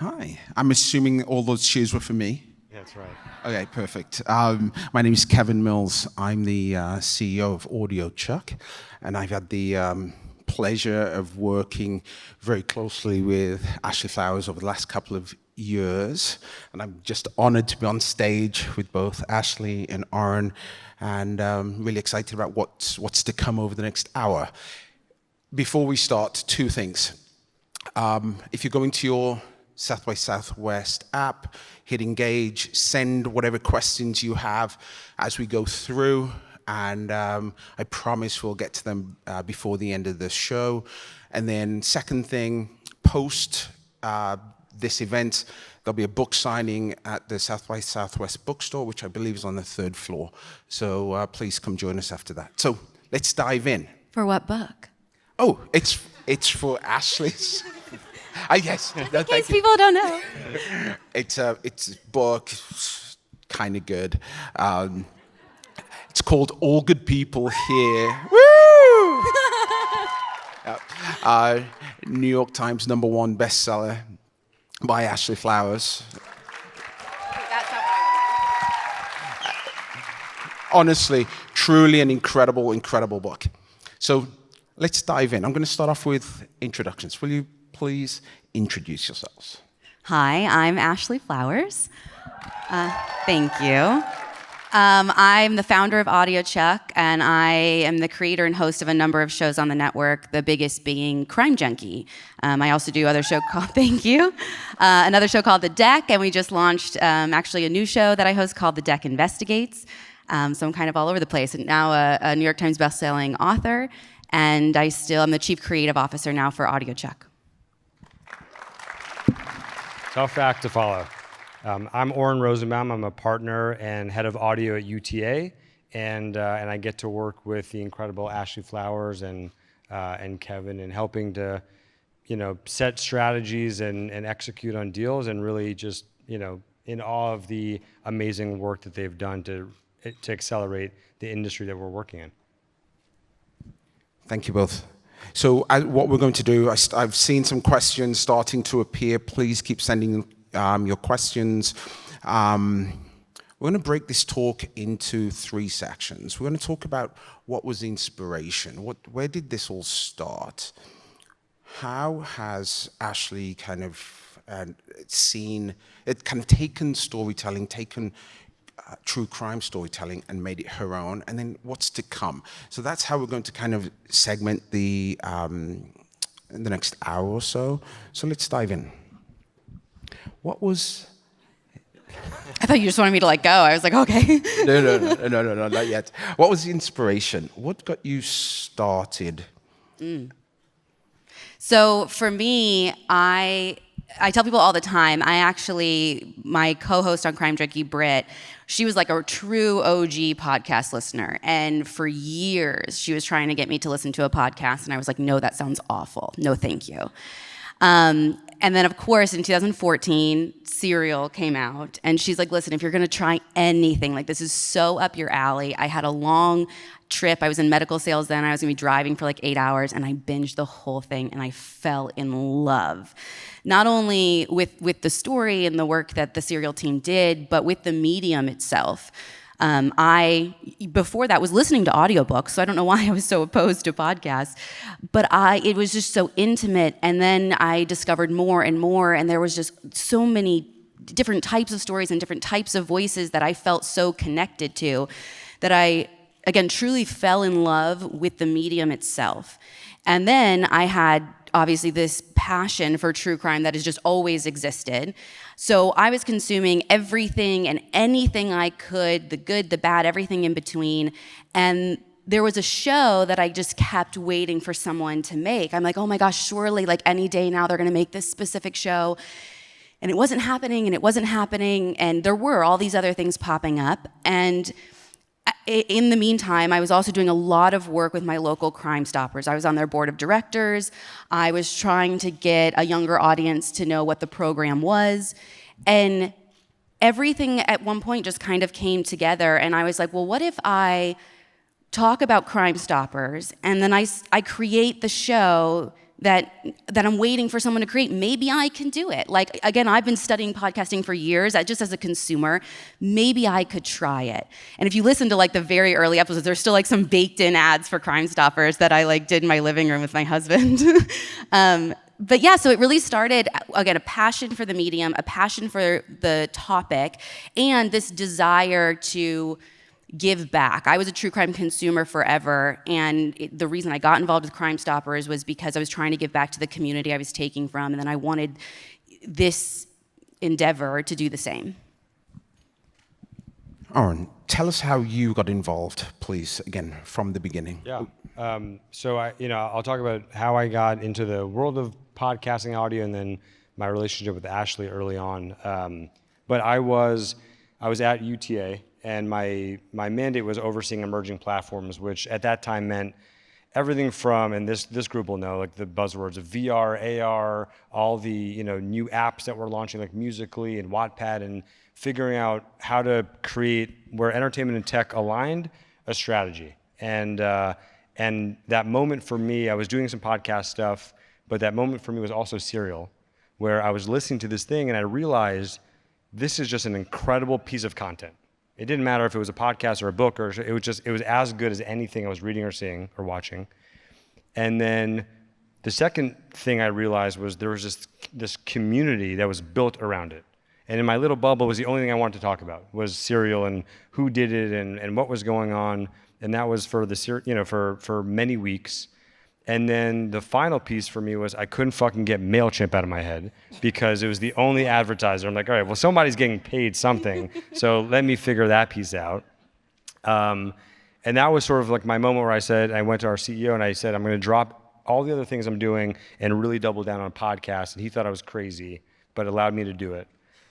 Hi. I'm assuming all those cheers were for me. Yeah, that's right. Okay, perfect. My name is Kevin Mills. I'm the CEO of Audiochuck, and I've had the pleasure of working very closely with Ashley Flowers over the last couple of years, and I'm just honored to be on stage with both Ashley and Aaron, and really excited about what's to come over the next hour. Before we start, two things. If you're going to your South by Southwest app, hit engage, send whatever questions you have as we go through, and I promise we'll get to them before the end of the show. And then second thing, post this event, there'll be a book signing at the South by Southwest bookstore, which I believe is on the third floor. So please come join us after that. So let's dive in. For what book? Oh, it's for Ashley's. I guess. No, in case people don't know. It's a book, kind of good. It's called All Good People Here. Woo! New York Times #1 bestseller by Ashley Flowers. Honestly, truly an incredible book. So let's dive in. I'm going to start off with introductions. Will you please introduce yourselves? Hi, I'm Ashley Flowers. Thank you. I'm the founder of Audiochuck, and I am the creator and host of a number of shows on the network, the biggest being Crime Junkie. I also do another show called, thank you, another show called The Deck, and we just launched actually a new show that I host called The Deck Investigates. So I'm kind of all over the place. And now a New York Times bestselling author, and I'm the chief creative officer now for Audiochuck. Tough act to follow. I'm Oren Rosenbaum. I'm a partner and head of audio at UTA, and I get to work with the incredible Ashley Flowers and Kevin in helping to, set strategies and execute on deals, and really just, in awe of the amazing work that they've done to accelerate the industry that we're working in. Thank you both. So what we're going to do, I've seen some questions starting to appear. Please keep sending your questions. We're going to break this talk into 3 sections. We're going to talk about what was the inspiration, where did this all start? How has Ashley kind of taken storytelling, true crime storytelling, and made it her own, and then what's to come. So that's how we're going to kind of segment the next hour or so. So let's dive in. What was... I thought you just wanted me to go. I was like, okay. No, not yet. What was the inspiration? What got you started? So for me, I tell people all the time, my co-host on Crime Junkie, Britt, she was like a true OG podcast listener. And for years, she was trying to get me to listen to a podcast. And I was like, no, that sounds awful. No, thank you. And then, of course, in 2014, Serial came out. And she's like, listen, if you're going to try anything, this is so up your alley. I had a long trip. I was in medical sales then. I was going to be driving for 8 hours. And I binged the whole thing. And I fell in love. Not only with the story and the work that the Serial team did, but with the medium itself. I, before that, was listening to audiobooks, so I don't know why I was so opposed to podcasts, but it was just so intimate, and then I discovered more and more, and there was just so many different types of stories and different types of voices that I felt so connected to, that I, again, truly fell in love with the medium itself. And then I had obviously this passion for true crime that has just always existed. So I was consuming everything and anything I could, the good, the bad, everything in between. And there was a show that I just kept waiting for someone to make. I'm like, oh my gosh, surely any day now they're gonna make this specific show. And it wasn't happening, and it wasn't happening. And there were all these other things popping up. And in the meantime, I was also doing a lot of work with my local Crime Stoppers. I was on their board of directors. I was trying to get a younger audience to know what the program was. And everything at one point just kind of came together. And I was like, well, what if I talk about Crime Stoppers, and then I create the show that I'm waiting for someone to create. Maybe I can do it. Like, again, I've been studying podcasting for years, just as a consumer. Maybe I could try it. And if you listen to like the very early episodes, there's still like some baked in ads for Crime Stoppers that I like did in my living room with my husband. But yeah, so it really started, again, a passion for the medium, a passion for the topic, and this desire to give back. I was a true crime consumer forever, and the reason I got involved with Crime Stoppers was because I was trying to give back to the community I was taking from, and then I wanted this endeavor to do the same. Oren, tell us how you got involved, please, again, from the beginning. Yeah. So I'll talk about how I got into the world of podcasting audio, and then my relationship with Ashley early on. But I was at UTA, and my mandate was overseeing emerging platforms, which at that time meant everything from, and this group will know, like the buzzwords of VR, AR, all the new apps that we're launching, like Musical.ly and Wattpad, and figuring out how to create, where entertainment and tech aligned, a strategy. And that moment for me, I was doing some podcast stuff, but that moment for me was also Serial, where I was listening to this thing and I realized this is just an incredible piece of content. It didn't matter if it was a podcast or a book, or it was as good as anything I was reading or seeing or watching. And then the second thing I realized was there was this community that was built around it. And in my little bubble was the only thing I wanted to talk about, was Serial and who did it and what was going on. And that was for for many weeks. And then the final piece for me was I couldn't fucking get MailChimp out of my head because it was the only advertiser. I'm like, all right, well, somebody's getting paid something, so let me figure that piece out. And that was sort of like my moment where I went to our CEO and I said, I'm going to drop all the other things I'm doing and really double down on a podcast. And he thought I was crazy, but allowed me to do it.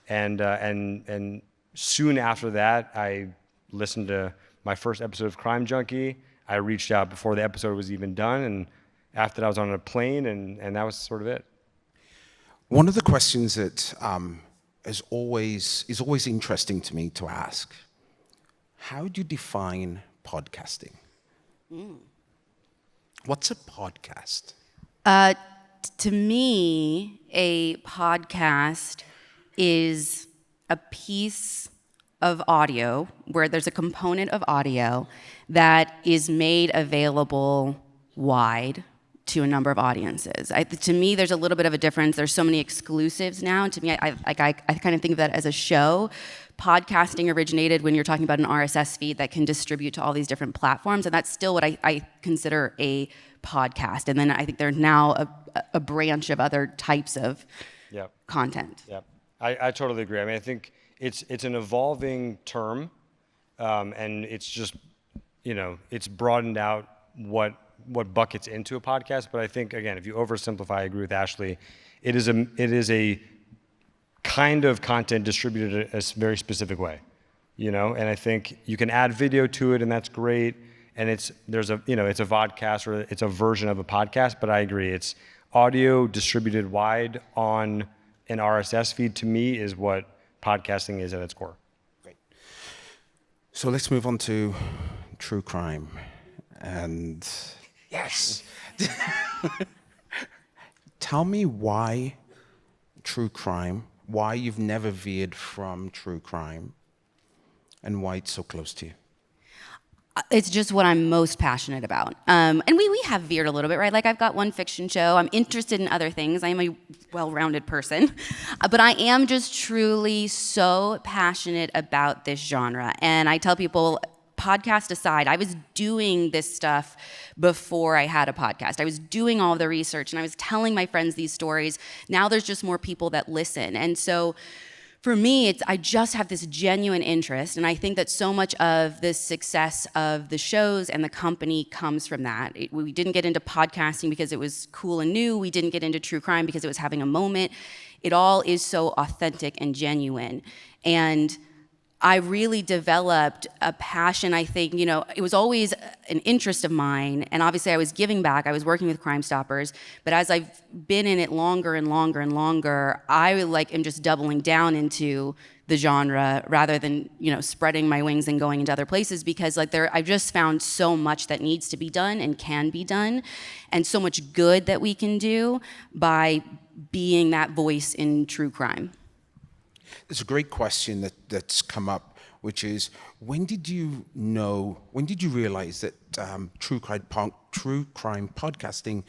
And soon after that, I listened to my first episode of Crime Junkie. I reached out before the episode was even done, and after that I was on a plane, and that was sort of it. One of the questions that is always interesting to me to ask, how do you define podcasting? What's a podcast? To me, a podcast is a piece of audio where there's a component of audio that is made available wide to a number of audiences. To me, there's a little bit of a difference. There's so many exclusives now, and to me, I kind of think of that as a show. Podcasting originated when you're talking about an RSS feed that can distribute to all these different platforms, and that's still what I consider a podcast. And then I think there's now a branch of other types of content. Yep. I totally agree. I mean, I think it's an evolving term, and it's just, it's broadened out what buckets into a podcast. But I think, again, if you oversimplify, I agree with Ashley. It is a kind of content distributed a very specific way, And I think you can add video to it, and that's great. And it's a vodcast, or it's a version of a podcast. But I agree, it's audio distributed wide on an RSS feed. To me, is what podcasting is at its core. Great. So let's move on to true crime. And yes. Tell me why true crime, why you've never veered from true crime, and why it's so close to you. It's just what I'm most passionate about. And we have veered a little bit, right? Like, I've got one fiction show. I'm interested in other things. I am a well-rounded person. But I am just truly so passionate about this genre. And I tell people, podcast aside, I was doing this stuff before I had a podcast. I was doing all the research, and I was telling my friends these stories. Now there's just more people that listen. And so for me, I just have this genuine interest, and I think that so much of the success of the shows and the company comes from that. We didn't get into podcasting because it was cool and new. We didn't get into true crime because it was having a moment. It all is so authentic and genuine. And I really developed a passion. I think, it was always an interest of mine. And obviously I was giving back. I was working with Crime Stoppers. But as I've been in it longer and longer and longer, I am just doubling down into the genre rather than, spreading my wings and going into other places, because I've just found so much that needs to be done and can be done, and so much good that we can do by being that voice in true crime. There's a great question that's come up, which is, when did you realize that true crime podcasting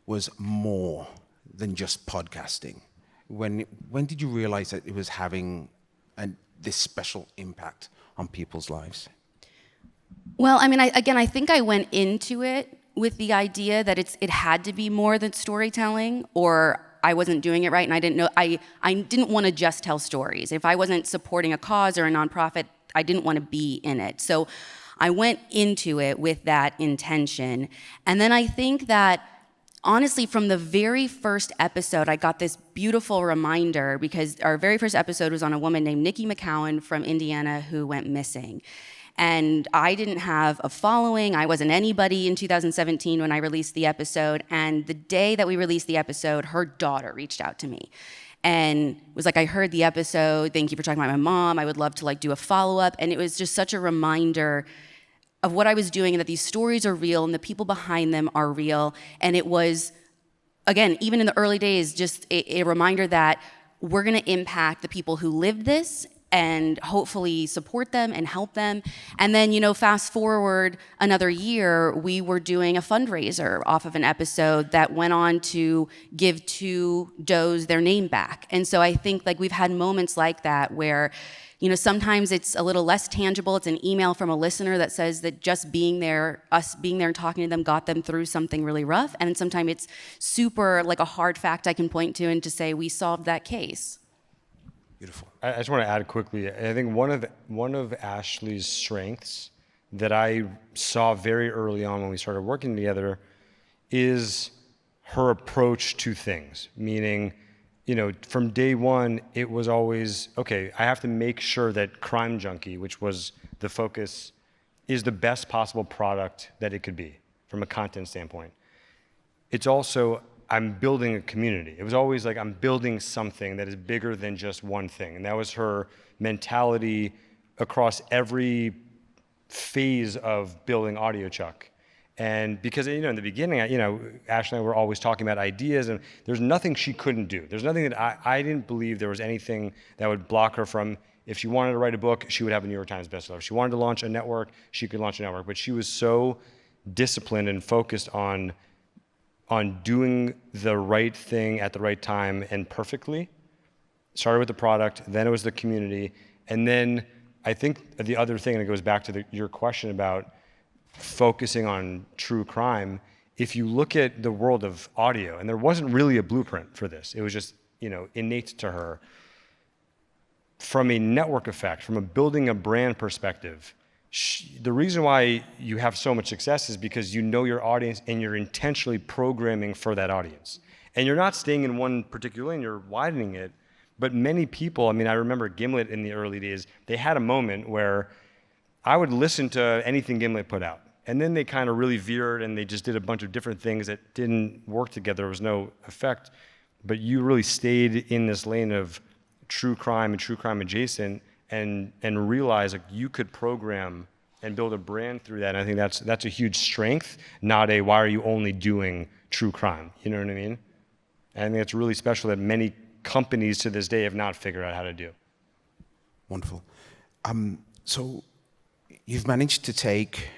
was more than just podcasting? When did you realize that it was having this special impact on people's lives? Well, I think I went into it with the idea that it had to be more than storytelling, or I wasn't doing it right, and I didn't know. I didn't want to just tell stories. If I wasn't supporting a cause or a nonprofit, I didn't want to be in it. So I went into it with that intention. And then I think that, honestly, from the very first episode, I got this beautiful reminder, because our very first episode was on a woman named Nikki McCowan from Indiana who went missing. And I didn't have a following. I wasn't anybody in 2017 when I released the episode. And the day that we released the episode, her daughter reached out to me and was like, I heard the episode. Thank you for talking about my mom. I would love to do a follow-up. And it was just such a reminder of what I was doing, and that these stories are real and the people behind them are real. And it was, again, even in the early days, just a reminder that we're going to impact the people who lived this and hopefully support them and help them. And then, fast forward another year, we were doing a fundraiser off of an episode that went on to give 2 does their name back. And so I think we've had moments like that where, sometimes it's a little less tangible. It's an email from a listener that says that just us being there and talking to them got them through something really rough. And sometimes it's super a hard fact I can point to and to say, we solved that case. Beautiful. I just want to add quickly, I think one of Ashley's strengths that I saw very early on when we started working together is her approach to things. Meaning, from day one, it was always, okay, I have to make sure that Crime Junkie, which was the focus, is the best possible product that it could be from a content standpoint. It's also, I'm building a community. It was always I'm building something that is bigger than just one thing. And that was her mentality across every phase of building Audio Chuck. And because, in the beginning, Ashley and I were always talking about ideas, and there's nothing she couldn't do. There's nothing that I didn't believe there was anything that would block her from, if she wanted to write a book, she would have a New York Times bestseller. If she wanted to launch a network, she could launch a network. But she was so disciplined and focused on doing the right thing at the right time and perfectly. Started with the product, then it was the community, and then I think the other thing, and it goes back to your question about focusing on true crime, if you look at the world of audio, and there wasn't really a blueprint for this, it was just innate to her. From a network effect, from a building a brand perspective, the reason why you have so much success is because you know your audience and you're intentionally programming for that audience. And you're not staying in one particular lane, you're widening it. But many people, I remember Gimlet in the early days, they had a moment where I would listen to anything Gimlet put out. And then they kind of really veered and they just did a bunch of different things that didn't work together. There was no effect. But you really stayed in this lane of true crime and true crime adjacent, and realize you could program and build a brand through that. And I think that's a huge strength, not a why are you only doing true crime? You know what I mean? And I think it's really special that many companies to this day have not figured out how to do. Wonderful. So you've managed to take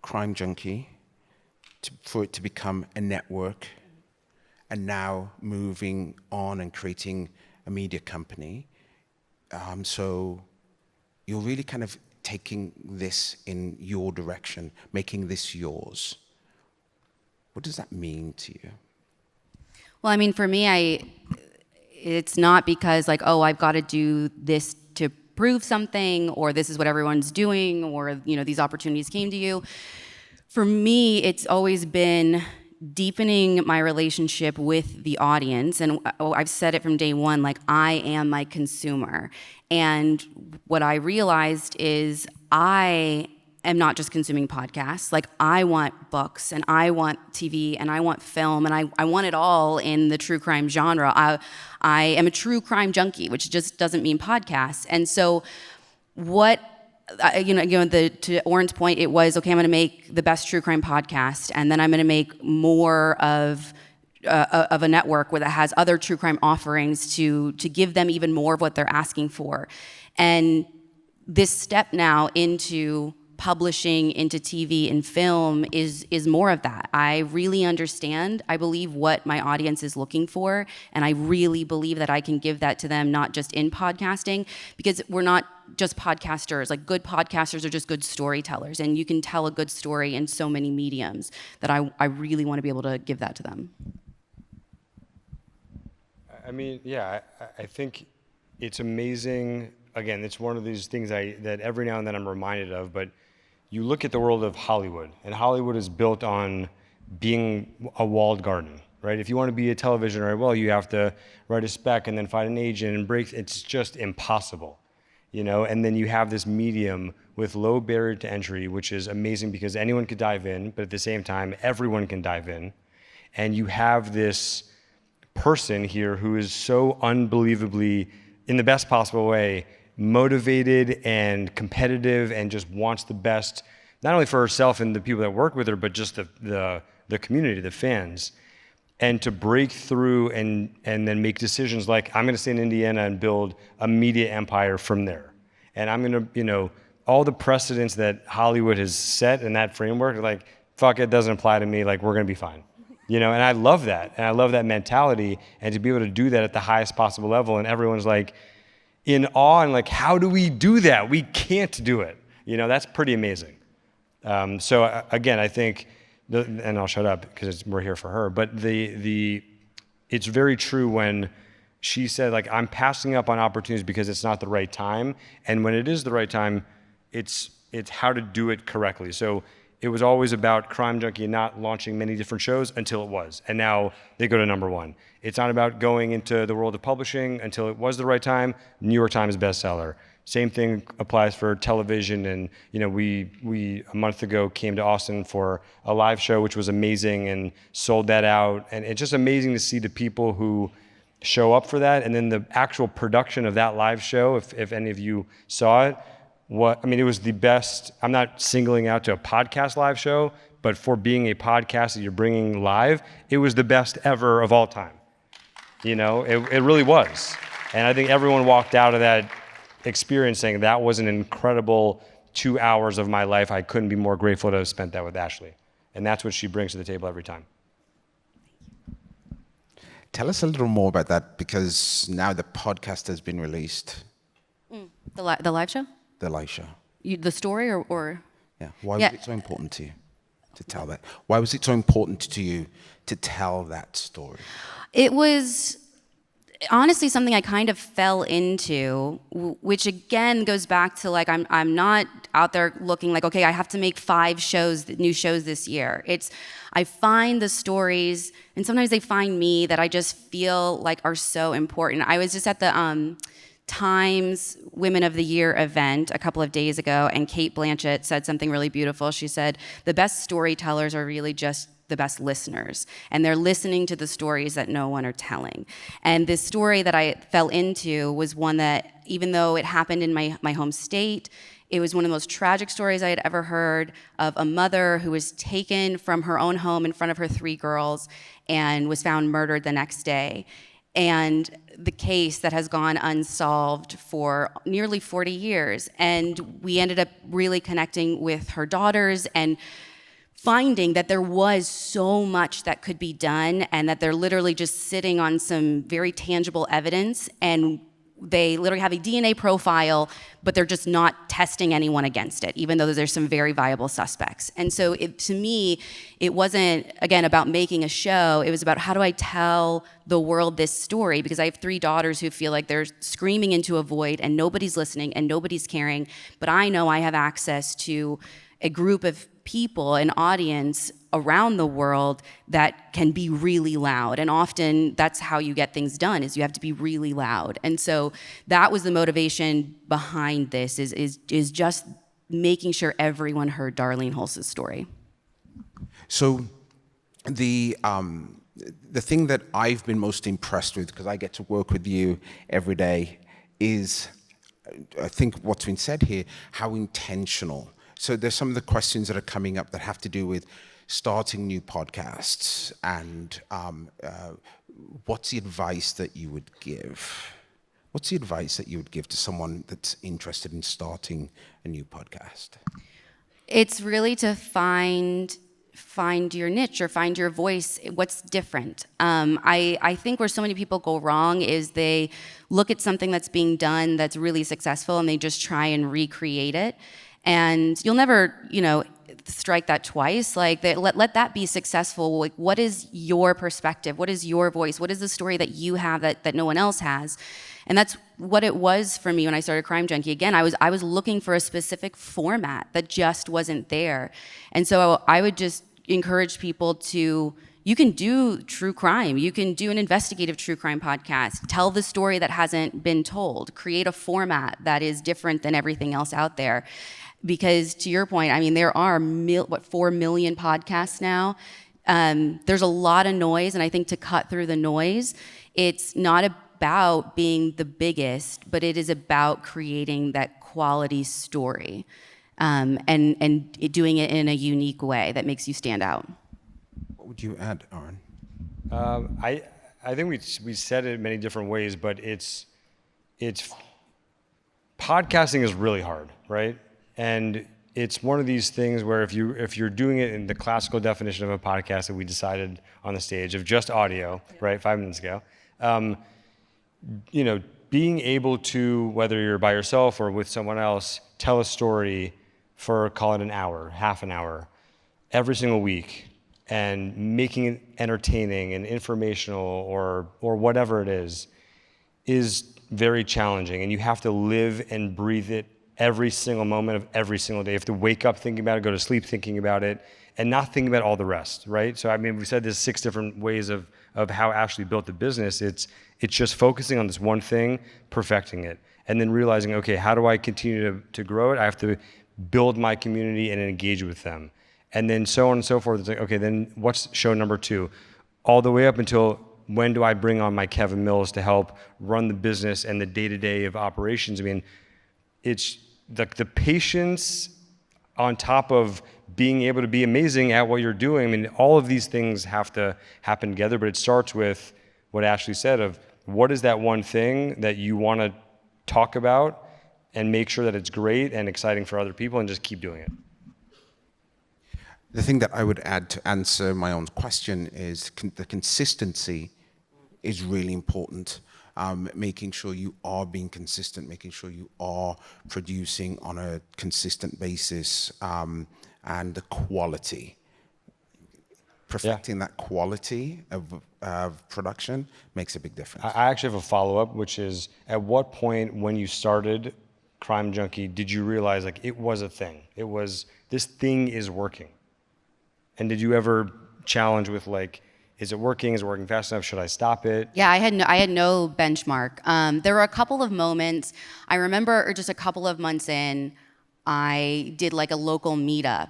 Crime Junkie for it to become a network, and now moving on and creating a media company. So you're really kind of taking this in your direction, making this yours. What does that mean to you? Well, for me, it's not because I've got to do this to prove something, or this is what everyone's doing, or these opportunities came to you. For me, it's always been deepening my relationship with the audience. And I've said it from day one, like, I am my consumer. And what I realized is I am not just consuming podcasts. Like, I want books, and I want TV, and I want film, and I want it all in the true crime genre. I am a true crime junkie, which just doesn't mean podcasts. And so what, to Oren's point, it was, okay, I'm going to make the best true crime podcast, and then I'm going to make more of a network that has other true crime offerings to give them even more of what they're asking for. And this step now into publishing, into TV and film is more of that. I really understand, I believe, what my audience is looking for, and I really believe that I can give that to them, not just in podcasting, because we're not just podcasters. Like, good podcasters are just good storytellers, and you can tell a good story in so many mediums that I really want to be able to give that to them. I mean, yeah, I think it's amazing. Again, it's one of these things that every now and then I'm reminded of, but you look at the world of Hollywood, and Hollywood is built on being a walled garden, right? If you want to be a television writer, well, you have to write a spec and then find an agent and break. It's just impossible, And then you have this medium with low barrier to entry, which is amazing because anyone could dive in, but at the same time, everyone can dive in. And you have this person here who is so unbelievably, in the best possible way, motivated and competitive, and just wants the best, not only for herself and the people that work with her, but just the community, the fans. And to break through and then make decisions like, I'm going to stay in Indiana and build a media empire from there. And I'm going to, all the precedents that Hollywood has set in that framework, like, fuck, it doesn't apply to me, like, we're going to be fine. And I love that. And I love that mentality, and to be able to do that at the highest possible level. And everyone's like in awe and like, how do we do that? We can't do it. That's pretty amazing. So again, I think, and I'll shut up because we're here for her, but it's very true when she said, like, I'm passing up on opportunities because it's not the right time. And when it is the right time, it's how to do it correctly. So it was always about Crime Junkie and not launching many different shows until it was. And now they go to #1. It's not about going into the world of publishing until it was the right time. New York Times bestseller. Same thing applies for television. And we a month ago came to Austin for a live show, which was amazing, and sold that out. And it's just amazing to see the people who show up for that. And then the actual production of that live show, if any of you saw it, it was the best. I'm not singling out to a podcast live show, but for being a podcast that you're bringing live, it was the best ever of all time. It really was. And I think everyone walked out of that experience saying that was an incredible 2 hours of my life. I couldn't be more grateful to have spent that with Ashley. And that's what she brings to the table every time. Tell us a little more about that, because now the podcast has been released. The live show? The live show. The story or? Yeah. Why was it so important to you to tell that? Why was it so important to you to tell that story? It was honestly something I kind of fell into, which again goes back to, like, I'm not out there looking like, okay, I have to make 5 new shows this year. I find the stories, and sometimes they find me, that I just feel like are so important. I was just at the Times Women of the Year event a couple of days ago, and Kate Blanchett said something really beautiful. She said, the best storytellers are really just the best listeners, and they're listening to the stories that no one are telling. And this story that I fell into was one that, even though it happened in my home state, it was one of the most tragic stories I had ever heard, of a mother who was taken from her own home in front of her 3 girls and was found murdered the next day. And the case that has gone unsolved for nearly 40 years. And we ended up really connecting with her daughters and finding that there was so much that could be done, and that they're literally just sitting on some very tangible evidence, and they literally have a DNA profile, but they're just not testing anyone against it, even though there's some very viable suspects. And so to me, it wasn't, again, about making a show. It was about, how do I tell the world this story? Because I have 3 daughters who feel like they're screaming into a void and nobody's listening and nobody's caring. But I know I have access to a group of people, an audience around the world that can be really loud. And often that's how you get things done, is you have to be really loud. And so that was the motivation behind this, is just making sure everyone heard Darlene Hulse's story. So the thing that I've been most impressed with, because I get to work with you every day, is, I think what's been said here, how intentional. So there's some of the questions that are coming up that have to do with starting new podcasts, and what's the advice that you would give? What's the advice that you would give to someone that's interested in starting a new podcast? It's really to find your niche or find your voice, what's different. I think where so many people go wrong is they look at something that's being done that's really successful and they just try and recreate it. And you'll never, strike that twice. Like, let that be successful. Like, what is your perspective? What is your voice? What is the story that you have that no one else has? And that's what it was for me when I started Crime Junkie. Again, I was looking for a specific format that just wasn't there. And so I would just encourage people to, you can do true crime. You can do an investigative true crime podcast. Tell the story that hasn't been told. Create a format that is different than everything else out there. Because to your point, I mean, there are 4 million podcasts now. There's a lot of noise, and I think to cut through the noise, it's not about being the biggest, but it is about creating that quality story, and doing it in a unique way that makes you stand out. What would you add, Aaron? I think we said it in many different ways, but it's podcasting is really hard, right? And it's one of these things where if you're doing it in the classical definition of a podcast that we decided on the stage of just audio, right, 5 minutes ago, being able to, whether you're by yourself or with someone else, tell a story for, call it an hour, half an hour, every single week, and making it entertaining and informational or whatever it is very challenging. And you have to live and breathe it every single moment of every single day. You have to wake up thinking about it, go to sleep thinking about it, and not think about all the rest, right? So I mean, we said there's 6 different ways of how Ashley built the business. It's just focusing on this one thing, perfecting it, and then realizing, okay, how do I continue to grow it? I have to build my community and engage with them. And then so on and so forth. It's like, okay, then what's show number 2? All the way up until when do I bring on my Kevin Mills to help run the business and the day-to-day of operations? I mean, it's the patience on top of being able to be amazing at what you're doing. I mean, all of these things have to happen together, but it starts with what Ashley said of what is that one thing that you want to talk about and make sure that it's great and exciting for other people and just keep doing it. The thing that I would add to answer my own question is the consistency is really important. Making sure you are being consistent, making sure you are producing on a consistent basis, and the quality. Perfecting that quality of production makes a big difference. I actually have a follow-up, which is, at what point when you started Crime Junkie did you realize like it was a thing? It was, this thing is working. And did you ever challenge with like, is it working? Is it working fast enough? Should I stop it? Yeah, I had no benchmark. There were a couple of moments. I remember just a couple of months in, I did like a local meetup,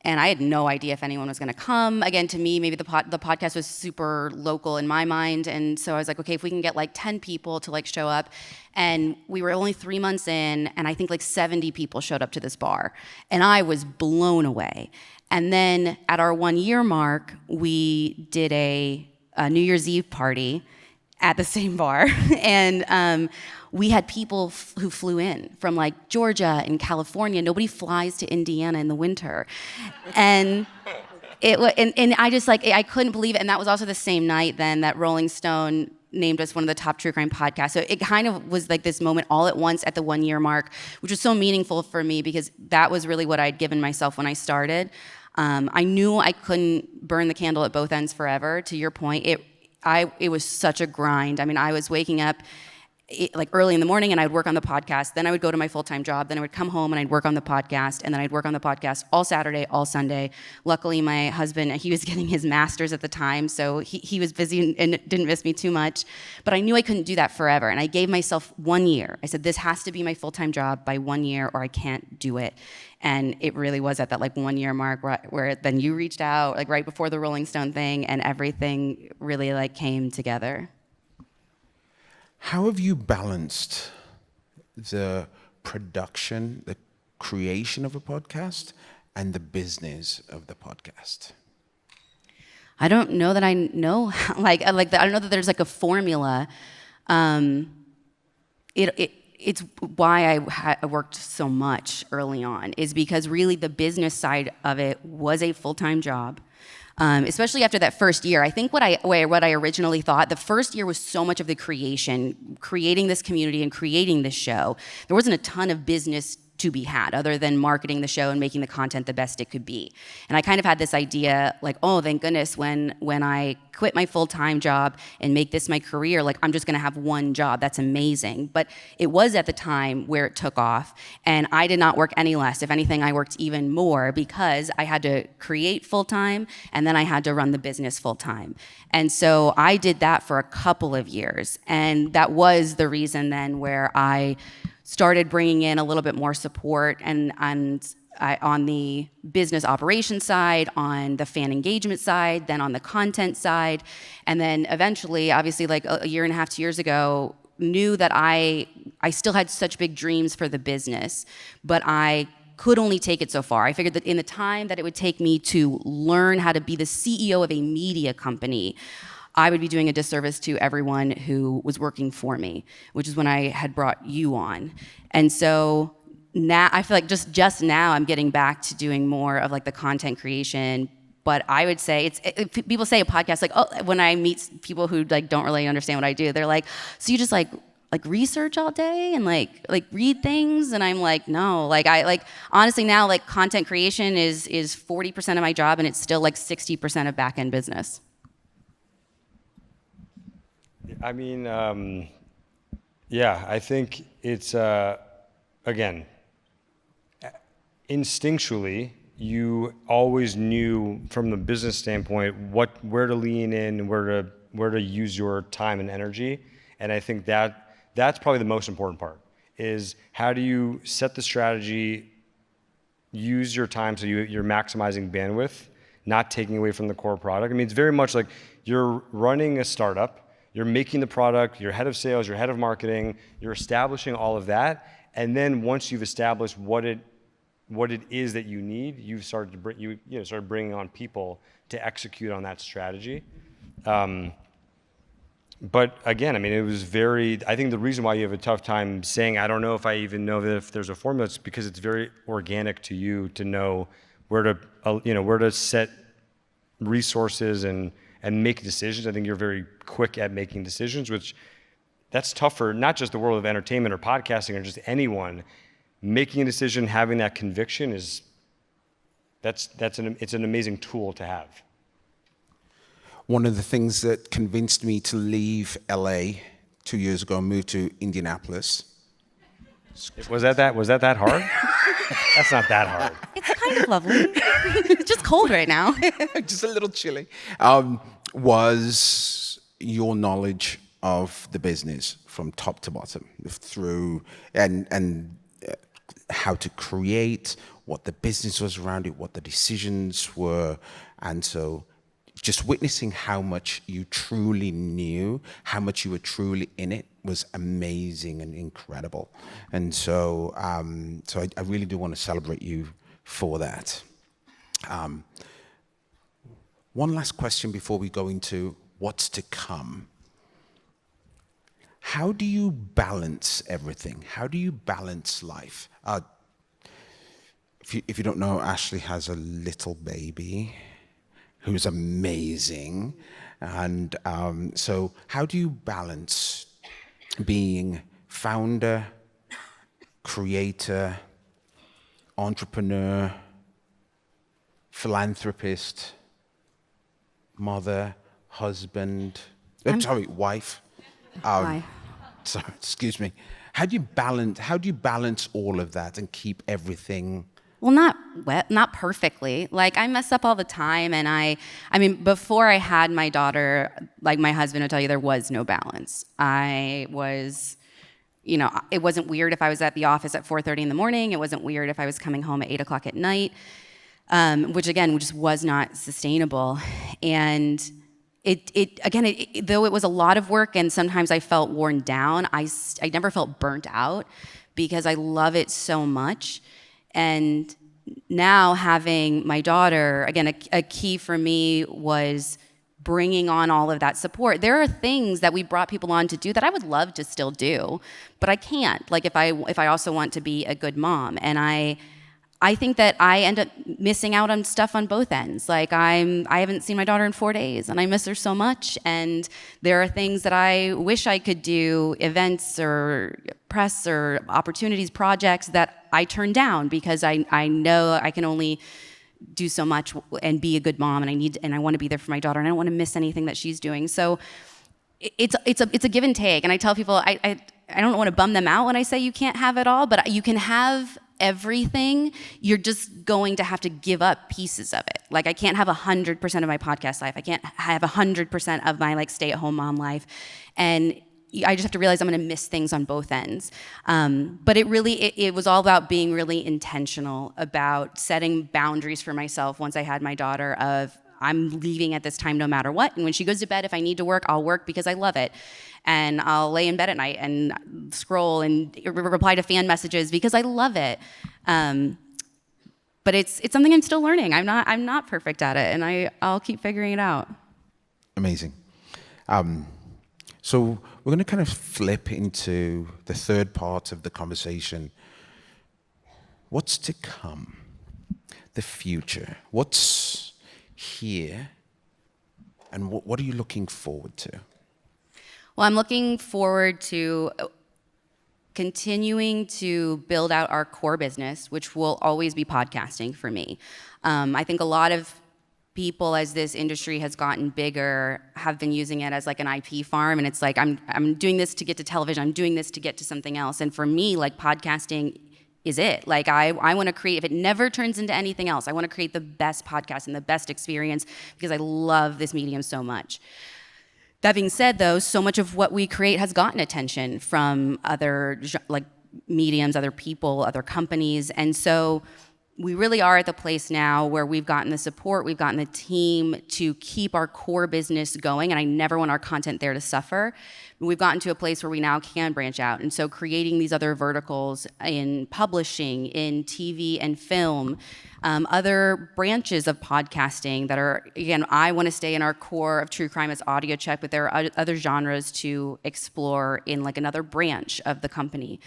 and I had no idea if anyone was going to come. Again, to me, maybe the podcast was super local in my mind, and so I was like, okay, if we can get like 10 people to like show up, and we were only 3 months in, and I think like 70 people showed up to this bar, and I was blown away. And then at our 1 year mark, we did a New Year's Eve party at the same bar. And we had people who flew in from like Georgia and California. Nobody flies to Indiana in the winter. And and I just like, I couldn't believe it. And that was also the same night then that Rolling Stone named us one of the top true crime podcasts. So it kind of was like this moment all at once at the 1 year mark, which was so meaningful for me because that was really what I'd given myself when I started. I knew I couldn't burn the candle at both ends forever. To your point, it was such a grind. I mean, I was waking up like early in the morning, and I would work on the podcast. Then I would go to my full-time job. Then I would come home and I'd work on the podcast, and then I'd work on the podcast all Saturday, all Sunday. Luckily, my husband, he was getting his master's at the time, so he was busy and didn't miss me too much. But I knew I couldn't do that forever, and I gave myself 1 year. I said, this has to be my full-time job by 1 year, or I can't do it. And it really was at that like 1 year mark where then you reached out, like right before the Rolling Stone thing, and everything really like came together. How have you balanced the production, the creation of a podcast, and the business of the podcast? I don't know that I know, I don't know that there's like a formula. It's why I worked so much early on, is because really the business side of it was a full-time job. Especially after that first year. I think what I originally thought, the first year was so much of the creating this community and creating this show. There wasn't a ton of business to be had other than marketing the show and making the content the best it could be. And I kind of had this idea like, oh, thank goodness, when I quit my full-time job and make this my career, like I'm just gonna have one job. That's amazing. But it was at the time where it took off, and I did not work any less. If anything, I worked even more because I had to create full-time and then I had to run the business full-time. And so I did that for a couple of years. And that was the reason then where I started bringing in a little bit more support and on the business operations side, on the fan engagement side, then on the content side. And then eventually, obviously like a year and a half, 2 years ago, knew that I still had such big dreams for the business, but I could only take it so far. I figured that in the time that it would take me to learn how to be the CEO of a media company, I would be doing a disservice to everyone who was working for me, which is when I had brought you on. And so now I feel like just now I'm getting back to doing more of like the content creation. But I would say people say a podcast, like, oh, when I meet people who like don't really understand what I do, they're like, so you just like research all day and like read things? And I'm like, no, I honestly now like content creation is 40% of my job, and it's still like 60% of back end business. I mean, yeah, I think it's, again, instinctually, you always knew from the business standpoint where to lean in and where to use your time and energy. And I think that's probably the most important part, is how do you set the strategy, use your time so you're maximizing bandwidth, not taking away from the core product. I mean, it's very much like you're running a startup. You're making the product, you're head of sales, you're head of marketing, you're establishing all of that, and then once you've established what it is that you need, you've started to started bringing on people to execute on that strategy. But again, I mean, it was I think the reason why you have a tough time saying, I don't know if I even know that if there's a formula, it's because it's very organic to you to know where to set resources and make decisions. I think you're very quick at making decisions, which that's tough for not just the world of entertainment or podcasting or just anyone. Making a decision, having that conviction it's an amazing tool to have. One of the things that convinced me to leave LA 2 years ago and move to Indianapolis. Was that hard? That's not that hard. It's kind of lovely. It's just cold right now. Just a little chilly. Was your knowledge of the business from top to bottom, through and how to create, what the business was around it, what the decisions were, and so just witnessing how much you truly knew, how much you were truly in it, was amazing and incredible. And so, I really do want to celebrate you for that. One last question before we go into what's to come. How do you balance everything? How do you balance life? If you don't know, Ashley has a little baby who's amazing. And so how do you balance being founder, creator, entrepreneur, philanthropist, mother, husband, wife, Why? sorry, excuse me. How do you balance all of that and keep everything? Well, not perfectly. Like, I mess up all the time, and I mean, before I had my daughter, like, my husband would tell you, there was no balance. I was, it wasn't weird if I was at the office at 4:30 in the morning. It wasn't weird if I was coming home at 8 o'clock at night, which again, just was not sustainable. And though it was a lot of work, and sometimes I felt worn down, I never felt burnt out because I love it so much. And now, having my daughter, again, a key for me was bringing on all of that support. There are things that we brought people on to do that I would love to still do, but I can't. Like, if I also want to be a good mom, and I think that I end up missing out on stuff on both ends. Like, I haven't seen my daughter in 4 days, and I miss her so much. And there are things that I wish I could do, events or press or opportunities, projects that I turn down because I know I can only do so much and be a good mom, and I want to be there for my daughter, and I don't want to miss anything that she's doing. So it's a give and take. And I tell people I don't want to bum them out when I say you can't have it all, but you can have everything. You're just going to have to give up pieces of it. Like, I can't have 100% of my podcast life. I can't have 100% of my stay-at-home mom life. And I just have to realize I'm going to miss things on both ends. But it was all about being really intentional about setting boundaries for myself once I had my daughter of, I'm leaving at this time no matter what. And when she goes to bed, if I need to work, I'll work because I love it. And I'll lay in bed at night and scroll and reply to fan messages because I love it. But it's something I'm still learning. I'm not perfect at it, and I'll keep figuring it out. Amazing. So we're going to kind of flip into the third part of the conversation. What's to come? The future. What's here? And what are you looking forward to? Well, I'm looking forward to continuing to build out our core business, which will always be podcasting for me. I think a lot of people, as this industry has gotten bigger, have been using it as like an IP farm, and it's like, I'm doing this to get to television, I'm doing this to get to something else. And for me, like, podcasting is it. Like, I want to create, if it never turns into anything else, I want to create the best podcast and the best experience because I love this medium so much. That being said, though, so much of what we create has gotten attention from other mediums, other people, other companies. And so we really are at the place now where we've gotten the support, we've gotten the team to keep our core business going, and I never want our content there to suffer. We've gotten to a place where we now can branch out. And so creating these other verticals in publishing, in TV and film, other branches of podcasting that are, again, I want to stay in our core of true crime as audio check, but there are other genres to explore in like another branch of the company.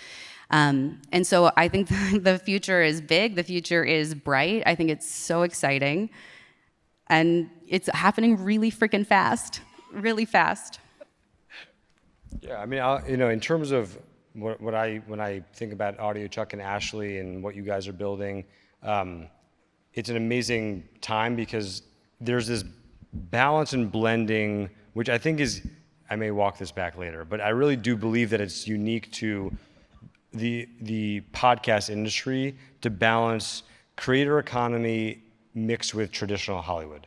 And so I think the future is big, the future is bright. I think it's so exciting. And it's happening really freaking fast, really fast. Yeah, I mean, in terms of when I think about Audio Chuck and Ashley and what you guys are building, it's an amazing time because there's this balance and blending, which I think I may walk this back later, but I really do believe that it's unique to the podcast industry to balance creator economy mixed with traditional Hollywood.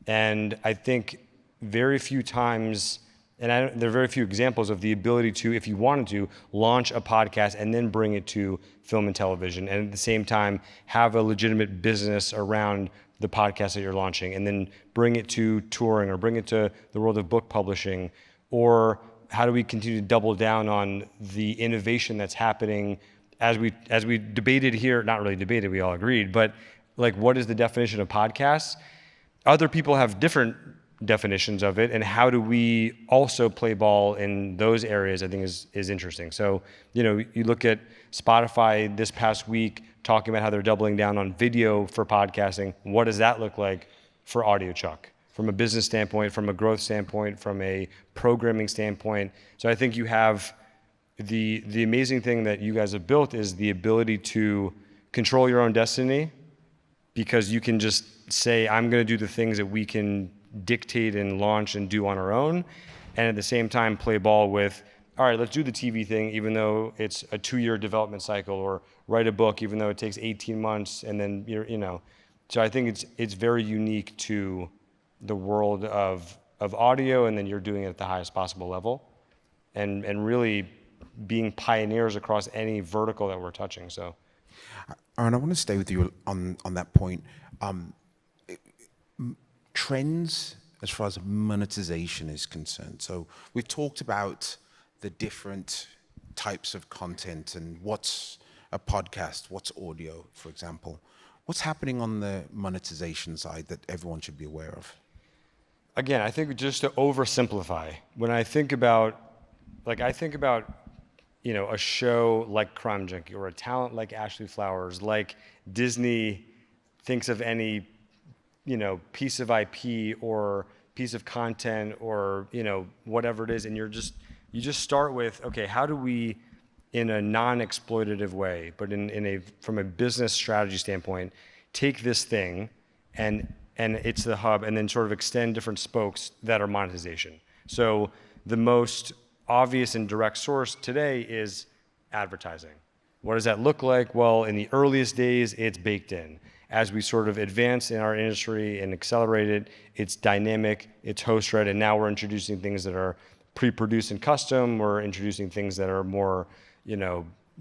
And I think very few times, and there are very few examples of the ability to, if you wanted to, launch a podcast and then bring it to film and television, and at the same time have a legitimate business around the podcast that you're launching, and then bring it to touring or bring it to the world of book publishing. Or how do we continue to double down on the innovation that's happening as we debated here, not really debated, we all agreed, but like, what is the definition of podcasts? Other people have different definitions of it, and how do we also play ball in those areas, I think is interesting. So, you look at Spotify this past week talking about how they're doubling down on video for podcasting. What does that look like for Audio Chuck? From a business standpoint, from a growth standpoint, from a programming standpoint. So I think you have the amazing thing that you guys have built is the ability to control your own destiny, because you can just say, I'm going to do the things that we can dictate and launch and do on our own, and at the same time play ball with all right, let's do the TV thing, even though it's a 2-year development cycle, or write a book, even though it takes 18 months, and then So I think it's very unique to the world of audio, and then you're doing it at the highest possible level, and really being pioneers across any vertical that we're touching. So, Aaron, I want to stay with you on that point. Trends as far as monetization is concerned. So we've talked about the different types of content and what's a podcast, what's audio, for example. What's happening on the monetization side that everyone should be aware of? Again, I think just to oversimplify, when I think about a show like Crime Junkie, or a talent like Ashley Flowers, like Disney thinks of any, piece of IP or piece of content, or, whatever it is, and you just start with, okay, how do we, in a non-exploitative way, but from a business strategy standpoint, take this thing and it's the hub, and then sort of extend different spokes that are monetization. So the most obvious and direct source today is advertising. What does that look like? Well, in the earliest days, it's baked in. As we sort of advance in our industry and accelerate it, it's dynamic, it's host-read, and now we're introducing things that are pre-produced and custom. We're introducing things that are more,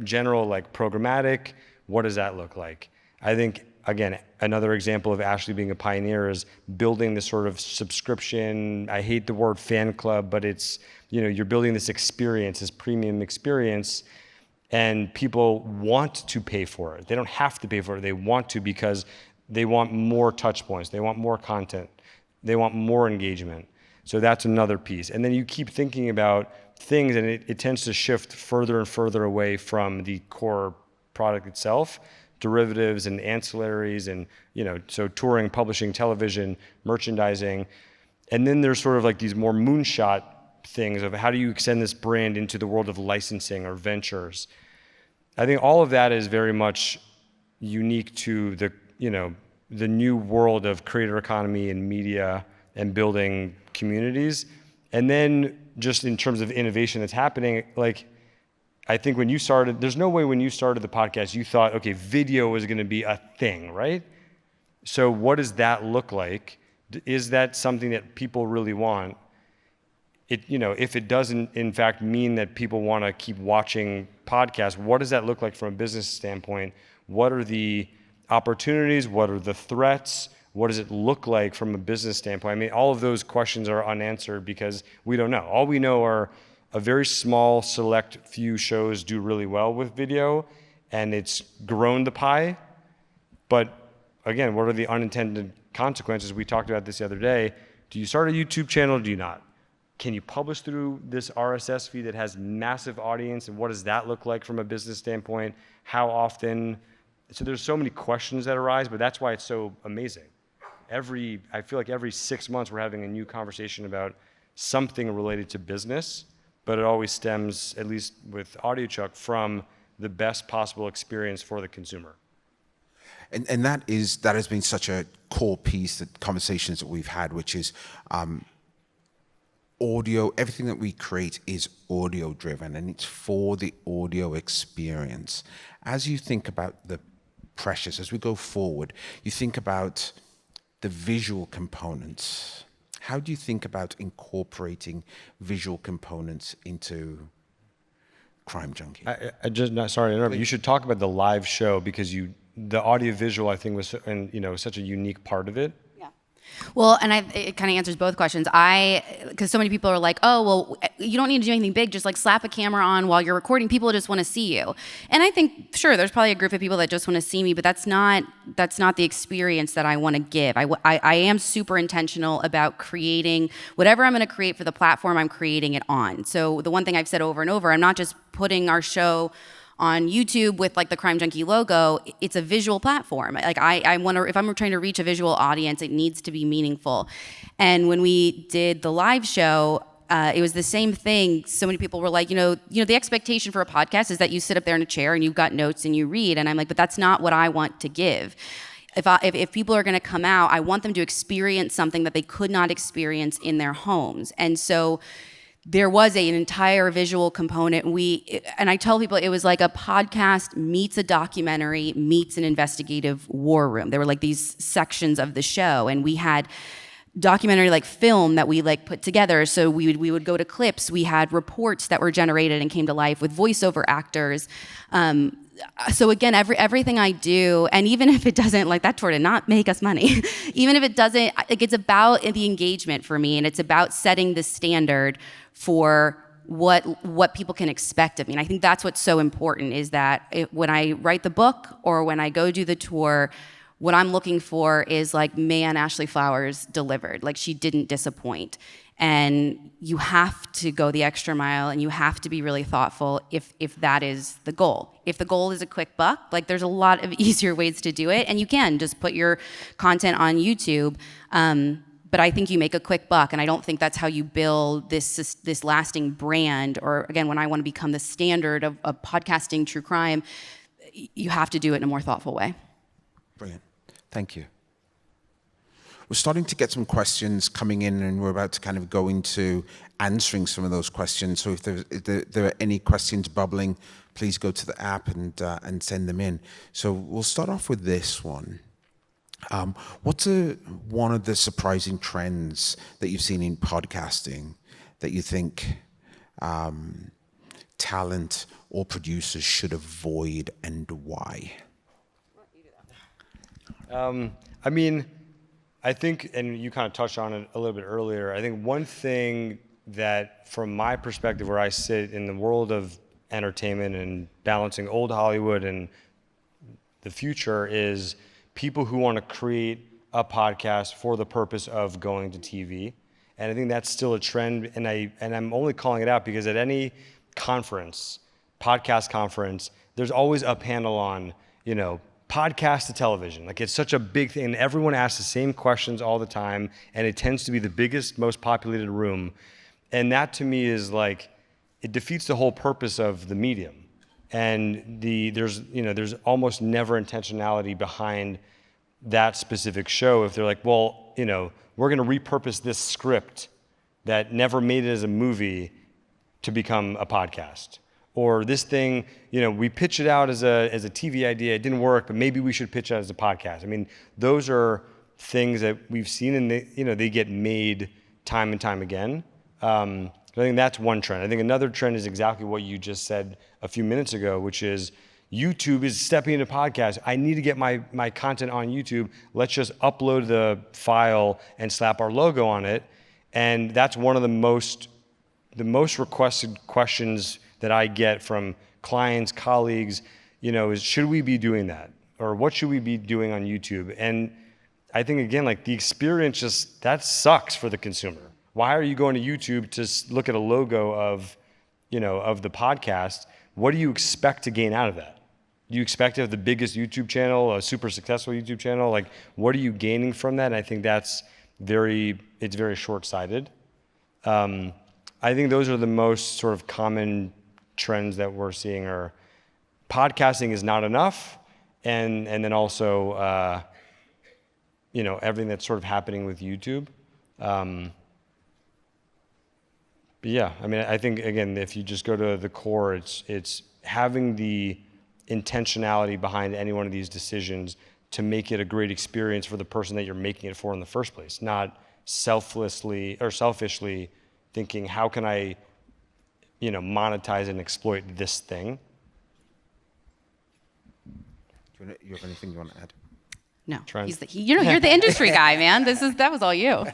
general, like programmatic. What does that look like? I think, again, another example of Ashley being a pioneer is building this sort of subscription. I hate the word fan club, but it's, you're building this experience, this premium experience, and people want to pay for it. They don't have to pay for it. They want to, because they want more touch points. They want more content. They want more engagement. So that's another piece. And then you keep thinking about things, and it tends to shift further and further away from the core product itself, derivatives and ancillaries, and so touring, publishing, television, merchandising. And then there's sort of like these more moonshot things of how do you extend this brand into the world of licensing or ventures. I think all of that is very much unique to the new world of creator economy and media and building communities. And then just in terms of innovation that's happening, like, I think when you started, there's no way when you started the podcast, you thought, okay, video was going to be a thing, right? So what does that look like? Is that something that people really want? If it doesn't, in fact, mean that people want to keep watching podcasts, what does that look like from a business standpoint? What are the opportunities? What are the threats? What does it look like from a business standpoint? I mean, all of those questions are unanswered because we don't know. All we know are a very small, select few shows do really well with video, and it's grown the pie. But again, what are the unintended consequences? We talked about this the other day. Do you start a YouTube channel or do you not? Can you publish through this RSS feed that has massive audience, and what does that look like from a business standpoint? How often? So there's so many questions that arise, but that's why it's so amazing. I feel like every 6 months we're having a new conversation about something related to business, but it always stems, at least with AudioChuck, from the best possible experience for the consumer. And that has been such a core piece, the conversations that we've had, which is audio. Everything that we create is audio driven, and it's for the audio experience. As you think about the pressures, as we go forward, you think about the visual components. How do you think about incorporating visual components into Crime Junkie? Sorry to interrupt. You should talk about the live show, because the audio visual, I think, was such a unique part of it. Well, and it kind of answers both questions. Because so many people are like, oh, well, you don't need to do anything big. Just like slap a camera on while you're recording. People just want to see you. And I think, sure, there's probably a group of people that just want to see me, but that's not the experience that I want to give. I am super intentional about creating whatever I'm going to create for the platform. I'm creating it on. So the one thing I've said over and over, I'm not just putting our show on YouTube with like the Crime Junkie logo. It's a visual platform. Like I wonder if I'm trying to reach a visual audience, it needs to be meaningful. And when we did the live show, it was the same thing. So many people were like, the expectation for a podcast is that you sit up there in a chair and you've got notes and you read. And I'm like, but that's not what I want to give. If people are going to come out, I want them to experience something that they could not experience in their homes. And so there was an entire visual component. And I tell people it was like a podcast meets a documentary meets an investigative war room. There were like these sections of the show, and we had documentary like film that we like put together. So we would go to clips. We had reports that were generated and came to life with voiceover actors. So again, everything I do, and even if it doesn't, like that tour did not make us money, even if it doesn't, like it's about the engagement for me, and it's about setting the standard for what people can expect of me. And I think that's what's so important, is that when I write the book or when I go do the tour, what I'm looking for is like, man, Ashley Flowers delivered. Like, she didn't disappoint. And you have to go the extra mile, and you have to be really thoughtful if that is the goal. If the goal is a quick buck, like there's a lot of easier ways to do it, and you can just put your content on YouTube. But I think you make a quick buck, and I don't think that's how you build this lasting brand. Or again, when I want to become the standard of podcasting true crime, you have to do it in a more thoughtful way. Brilliant. Thank you. We're starting to get some questions coming in, and we're about to kind of go into answering some of those questions. So if there are any questions bubbling, please go to the app and send them in. So we'll start off with this one. What's one of the surprising trends that you've seen in podcasting that you think talent or producers should avoid, and why? I mean, I think, and you kind of touched on it a little bit earlier, I think one thing that, from my perspective, where I sit in the world of entertainment and balancing old Hollywood and the future, is people who want to create a podcast for the purpose of going to TV. And I think that's still a trend, and I'm only calling it out because at any conference, podcast conference, there's always a panel on, podcast to television. Like, it's such a big thing, and everyone asks the same questions all the time, and it tends to be the biggest, most populated room. And that, to me, is like, it defeats the whole purpose of the medium. And there's almost never intentionality behind that specific show. If they're like, well, we're going to repurpose this script that never made it as a movie to become a podcast. Or this thing, we pitch it out as a TV idea, it didn't work, but maybe we should pitch it as a podcast. I mean, those are things that we've seen, and they get made time and time again. I think that's one trend. I think another trend is exactly what you just said a few minutes ago, which is YouTube is stepping into podcasts. I need to get my content on YouTube. Let's just upload the file and slap our logo on it. And that's one of the most requested questions that I get from clients, colleagues, is should we be doing that? Or what should we be doing on YouTube? And I think, again, like, the experience that sucks for the consumer. Why are you going to YouTube to look at a logo of the podcast? What do you expect to gain out of that? Do you expect to have the biggest YouTube channel, a super successful YouTube channel? Like, what are you gaining from that? And I think that's very short-sighted. I think those are the most sort of common trends that we're seeing, are podcasting is not enough, and then also everything that's sort of happening with YouTube. But yeah, I mean, I think, again, if you just go to the core, it's having the intentionality behind any one of these decisions to make it a great experience for the person that you're making it for in the first place, not selfishly thinking, how can I monetize and exploit this thing. Do you have anything you want to add? No. You're the industry guy, man. That was all you.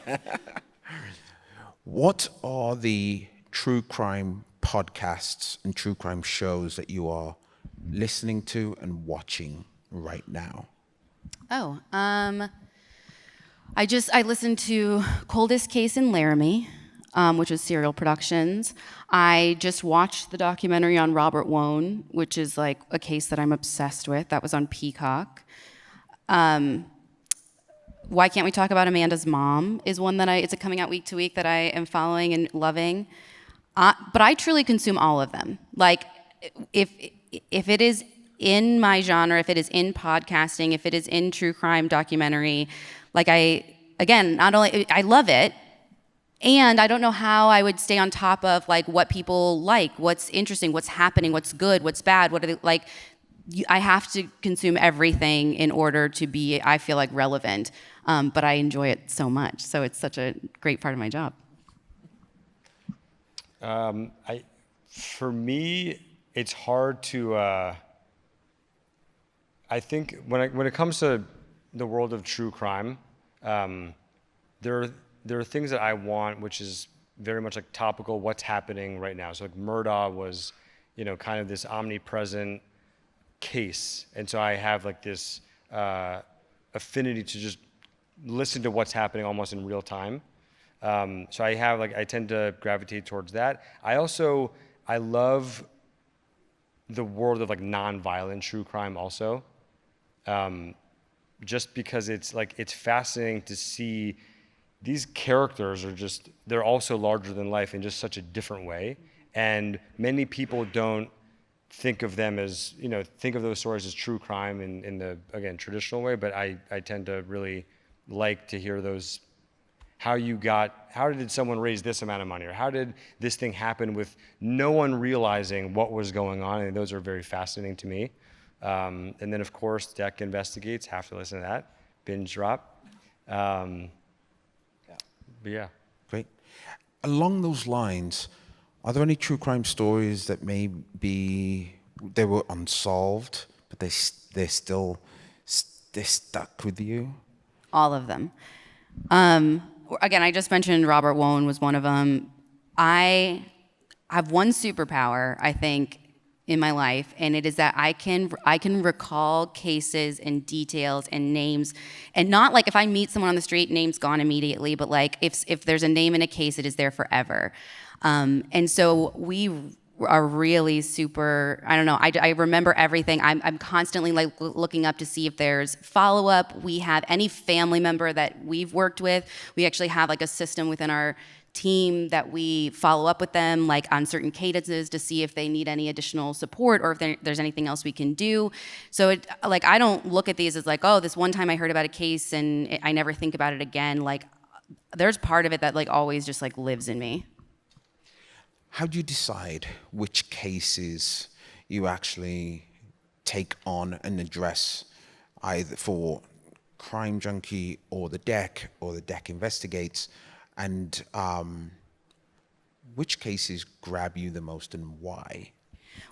What are the true crime podcasts and true crime shows that you are listening to and watching right now? I listened to Coldest Case in Laramie, which was Serial Productions. I just watched the documentary on Robert Wone, which is like a case that I'm obsessed with. That was on Peacock. Why Can't We Talk About Amanda's Mom is one that it's coming out week to week that I am following and loving. But I truly consume all of them. Like, if it is in my genre, if it is in podcasting, if it is in true crime documentary, like, not only I love it, And I don't know how I would stay on top of like what people like, what's interesting, what's happening, what's good, what's bad, what are they like. I have to consume everything in order to be, I feel like, relevant. But I enjoy it so much. So it's such a great part of my job. For me, it's hard to. I think when it comes to the world of true crime, there are things that I want, which is very much like topical, what's happening right now. So like Murdaugh was, kind of this omnipresent case, and so I have like this affinity to just listen to what's happening almost in real time. So I tend to gravitate towards that. I love the world of like non-violent true crime also. Just because it's fascinating to see these characters they're also larger than life in just such a different way. And many people don't think of them as, think of those stories as true crime in the, again, traditional way, but I tend to really like to hear those, how did someone raise this amount of money? Or how did this thing happen with no one realizing what was going on? And those are very fascinating to me. And then, of course, Deck Investigates, have to listen to that. Binge drop. But yeah. Great. Along those lines, are there any true crime stories that maybe they were unsolved, but they're stuck with you? All of them. Again, I just mentioned Robert Wone was one of them. I have one superpower, I think, in my life, and it is that I can recall cases and details and names, and not like if I meet someone on the street, name's gone immediately, but like if there's a name in a case, it is there forever. And so we are really super, I don't know, I remember everything. I'm constantly like looking up to see if there's follow-up. We have any family member that we've worked with, we actually have like a system within our team that we follow up with them like on certain cadences to see if they need any additional support or if there's anything else we can do. So I don't look at these as like, oh, this one time I heard about a case and I never think about it again. Like there's part of it that like always just like lives in me. How do you decide which cases you actually take on and address, either for Crime Junkie or the Deck Investigates, and which cases grab you the most and why?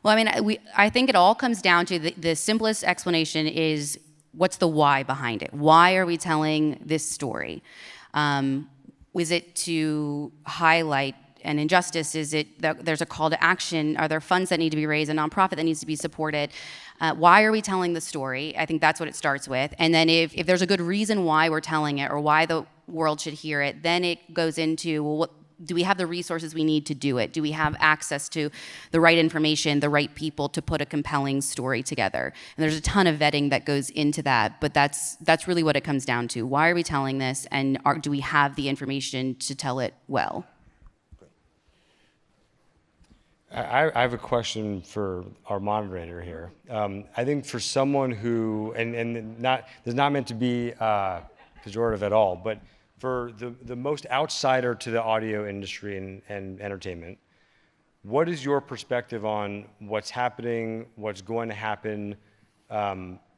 Well, I mean, I think it all comes down to the simplest explanation is what's the why behind it? Why are we telling this story? Was it to highlight an injustice? Is it that there's a call to action? Are there funds that need to be raised, a nonprofit that needs to be supported? Why are we telling the story? I think that's what it starts with. And then if there's a good reason why we're telling it or why the world should hear it, then it goes into, well, do we have the resources we need to do it? Do we have access to the right information, the right people to put a compelling story together? And there's a ton of vetting that goes into that, but that's really what it comes down to. Why are we telling this, and do we have the information to tell it well? I have a question for our moderator here. I think for someone who, and this is not meant to be pejorative at all, but for the most outsider to the audio industry and entertainment, what is your perspective on what's happening, what's going to happen,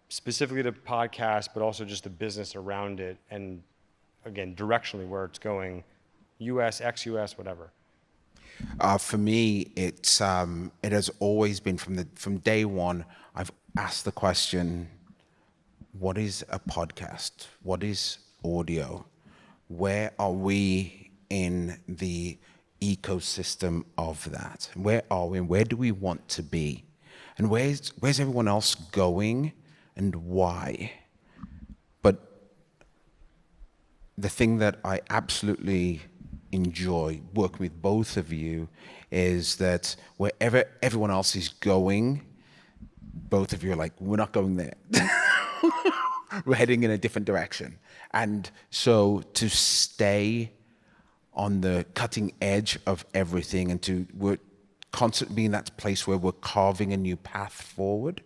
specifically to podcasts, but also just the business around it, and again, directionally where it's going, US, ex-US, whatever? For me, it has always been from day one. I've asked the question: what is a podcast? What is audio? Where are we in the ecosystem of that? Where are we? And where do we want to be? And where's everyone else going? And why? But the thing that I absolutely enjoy working with both of you is that wherever everyone else is going, both of you are like, we're not going there. We're heading in a different direction. And so to stay on the cutting edge of everything and we're constantly being that place where we're carving a new path forward,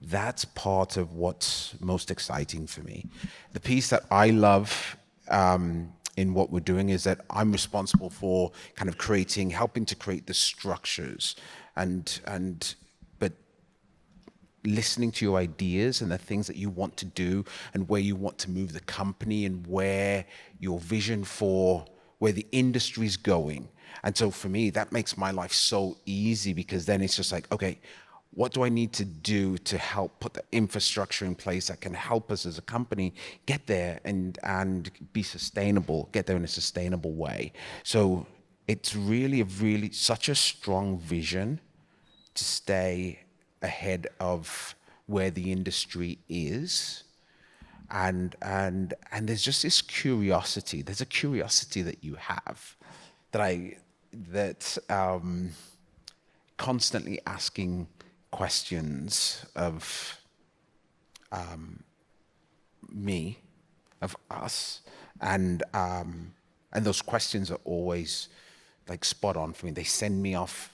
that's part of what's most exciting for me. The piece that I love in what we're doing is that I'm responsible for kind of helping to create the structures but listening to your ideas and the things that you want to do and where you want to move the company and where your vision for where the industry's going. And so for me, that makes my life so easy, because then it's just like, okay, what do I need to do to help put the infrastructure in place that can help us as a company get there and be sustainable, get there in a sustainable way? So it's really such a strong vision to stay ahead of where the industry is. And there's just this curiosity. There's a curiosity that you have that constantly asking questions of me, of us, and those questions are always like spot on for me. They send me off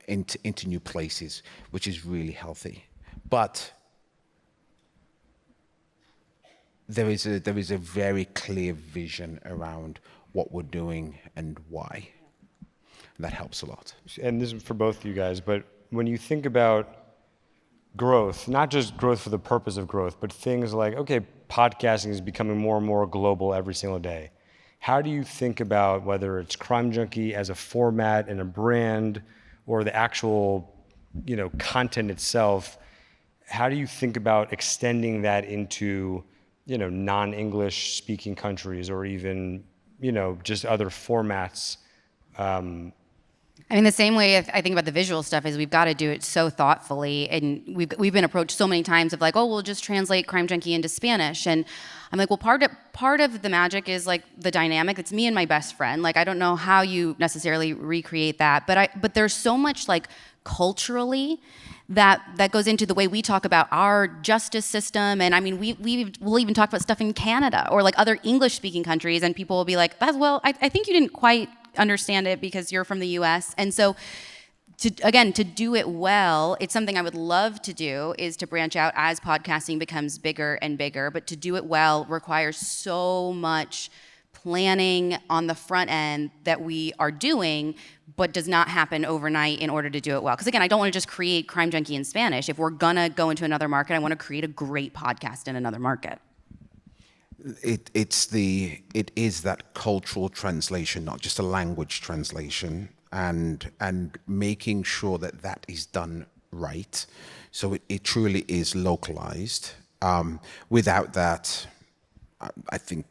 into new places, which is really healthy. But there is a very clear vision around what we're doing and why. And that helps a lot. And this is for both of you guys, but when you think about growth, not just growth for the purpose of growth, but things like, okay, podcasting is becoming more and more global every single day. How do you think about whether it's Crime Junkie as a format and a brand, or the actual, content itself? How do you think about extending that into, non-English speaking countries, or even, just other formats? I mean, the same way I think about the visual stuff is we've got to do it so thoughtfully, and we've been approached so many times of like, oh, we'll just translate Crime Junkie into Spanish, and I'm like, well, part of the magic is like the dynamic. It's me and my best friend. Like, I don't know how you necessarily recreate that, but there's so much like culturally that goes into the way we talk about our justice system. And I mean, we'll even talk about stuff in Canada or like other English-speaking countries, and people will be like, I think you didn't quite understand it because you're from the US. And so to do it well, it's something I would love to do, is to branch out as podcasting becomes bigger and bigger. But to do it well requires so much planning on the front end that we are doing, but does not happen overnight in order to do it well. Because again, I don't want to just create Crime Junkie in Spanish. If we're gonna go into another market, I want to create a great podcast in another market. It is that cultural translation, not just a language translation, and making sure that is done right. So it truly is localized. Without that, I think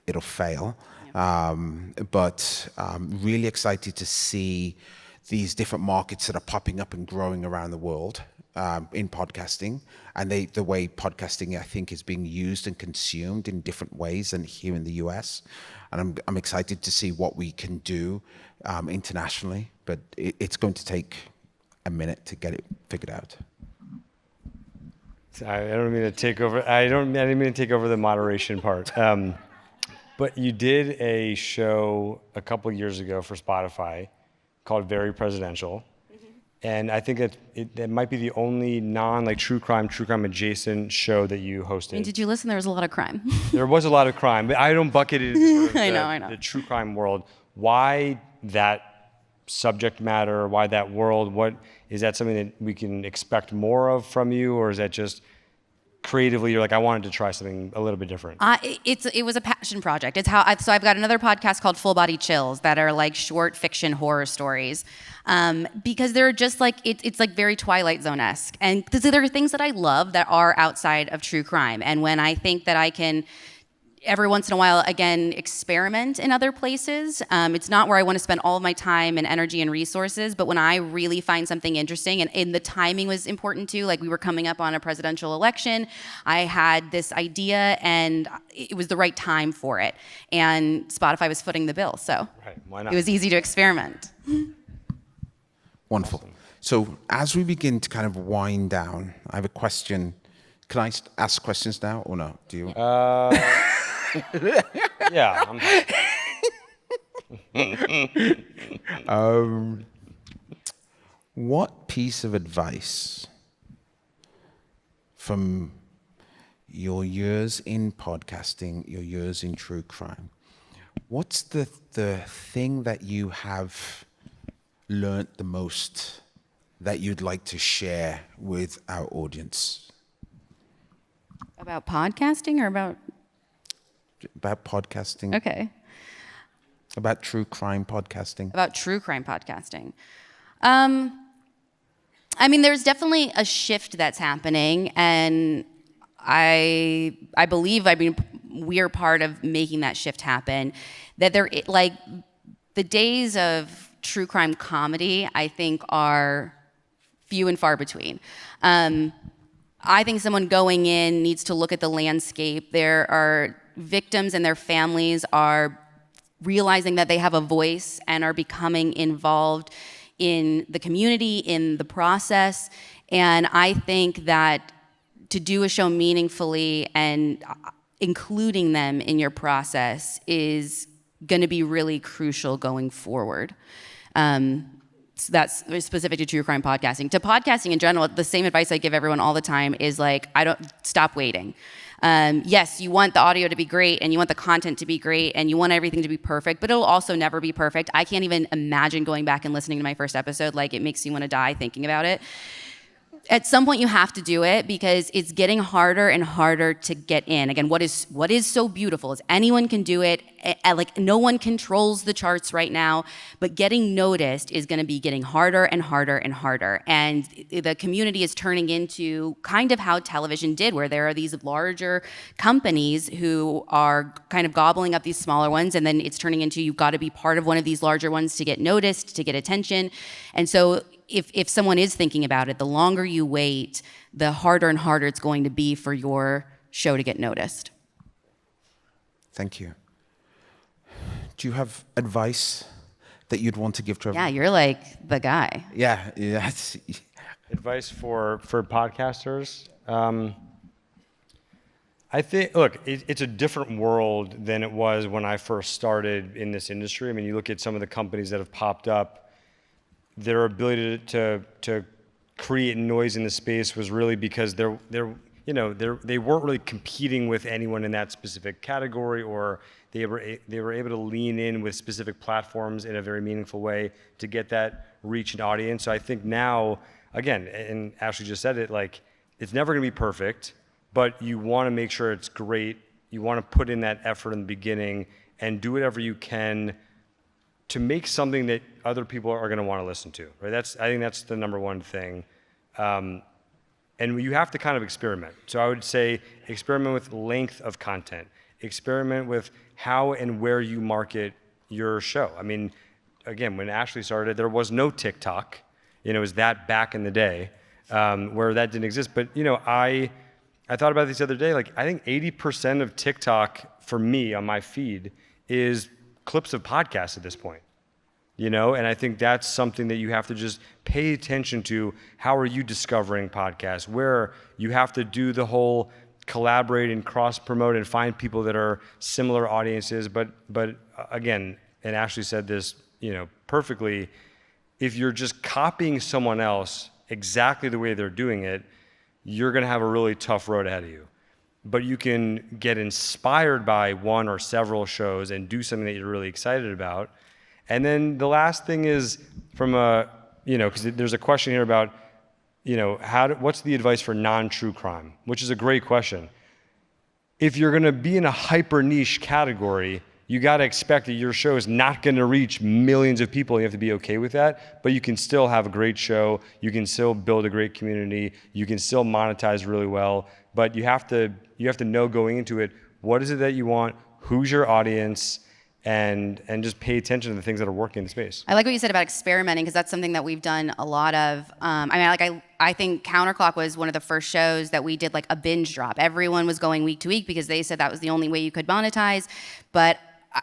it'll fail. But really excited to see these different markets that are popping up and growing around the world in podcasting, and the way podcasting, I think, is being used and consumed in different ways than here in the US. And I'm excited to see what we can do internationally, but it's going to take a minute to get it figured out. I don't mean to take over. I didn't mean to take over the moderation part. But you did a show a couple years ago for Spotify called Very Presidential. And I think it might be the only true crime adjacent show that you hosted. And did you listen? There was a lot of crime. There was a lot of crime, but I don't bucket it into sort of I know. the true crime world. Why that subject matter? Why that world? What is that something that we can expect more of from you, or is that just creatively you're like, I wanted to try something a little bit different? It was a passion project. It's so I've got another podcast called Full Body Chills that are like short fiction horror stories, because they're just like it's like very Twilight Zone-esque, and there are things that I love that are outside of true crime. And when I think that I can every once in a while, again, experiment in other places. It's not where I want to spend all of my time and energy and resources, but when I really find something interesting, and the timing was important too, like we were coming up on a presidential election, I had this idea and it was the right time for it. And Spotify was footing the bill, so why not? It was easy to experiment. Wonderful. So as we begin to kind of wind down, I have a question. Can I ask questions now or no? Do you? Yeah. What piece of advice from your years in podcasting, your years in true crime, what's the thing that you have learned the most that you'd like to share with our audience? About podcasting or about? About podcasting. Okay. About true crime podcasting. About true crime podcasting. I mean, there's definitely a shift that's happening, and I believe, I mean, we're part of making that shift happen. That there, like, the days of true crime comedy, I think, are few and far between. I think someone going in needs to look at the landscape. There are victims and their families are realizing that they have a voice and are becoming involved in the community, in the process. And I think that to do a show meaningfully and including them in your process is going to be really crucial going forward. So that's specific to true crime podcasting. To podcasting in general, the same advice I give everyone all the time is like, stop waiting. Yes, you want the audio to be great and you want the content to be great and you want everything to be perfect, but it'll also never be perfect. I can't even imagine going back and listening to my first episode. Like, it makes you want to die thinking about it. At some point you have to do it because it's getting harder and harder to get in. Again, what is so beautiful is anyone can do it. Like, no one controls the charts right now, but getting noticed is going to be getting harder and harder and harder. And the community is turning into kind of how television did, where there are these larger companies who are kind of gobbling up these smaller ones, and then it's turning into you've got to be part of one of these larger ones to get noticed, to get attention. And so if someone is thinking about it, the longer you wait, the harder and harder it's going to be for your show to get noticed. Thank you. Do you have advice that you'd want to give to everyone? Yeah, you're like the guy. Yeah. Advice for podcasters? I think, look, it's a different world than it was when I first started in this industry. I mean, you look at some of the companies that have popped up, their ability to create noise in the space was really because they weren't really competing with anyone in that specific category, or they were able to lean in with specific platforms in a very meaningful way to get that reach and audience. So I think now, again, and Ashley just said it, like, it's never going to be perfect, but you want to make sure it's great. You want to put in that effort in the beginning and do whatever you can to make something that other people are going to want to listen to, right? I think that's the number one thing. And you have to kind of experiment. So I would say experiment with length of content. Experiment with how and where you market your show. I mean, again, when Ashley started, there was no TikTok. It was that back in the day where that didn't exist. But, I thought about this the other day. Like, I think 80% of TikTok for me on my feed is clips of podcasts at this point, and I think that's something that you have to just pay attention to. How are you discovering podcasts? Where you have to do the whole collaborate and cross promote and find people that are similar audiences. But again, and Ashley said this, perfectly, if you're just copying someone else exactly the way they're doing it, you're going to have a really tough road ahead of you. But you can get inspired by one or several shows and do something that you're really excited about. And then the last thing is from because there's a question here about, what's the advice for non-true crime, which is a great question. If you're going to be in a hyper niche category, you got to expect that your show is not going to reach millions of people. You have to be okay with that, but you can still have a great show. You can still build a great community. You can still monetize really well, but you have to know going into it, what is it that you want? Who's your audience? And just pay attention to the things that are working in the space. I like what you said about experimenting, because that's something that we've done a lot of. I think Counterclock was one of the first shows that we did like a binge drop. Everyone was going week to week because they said that was the only way you could monetize. But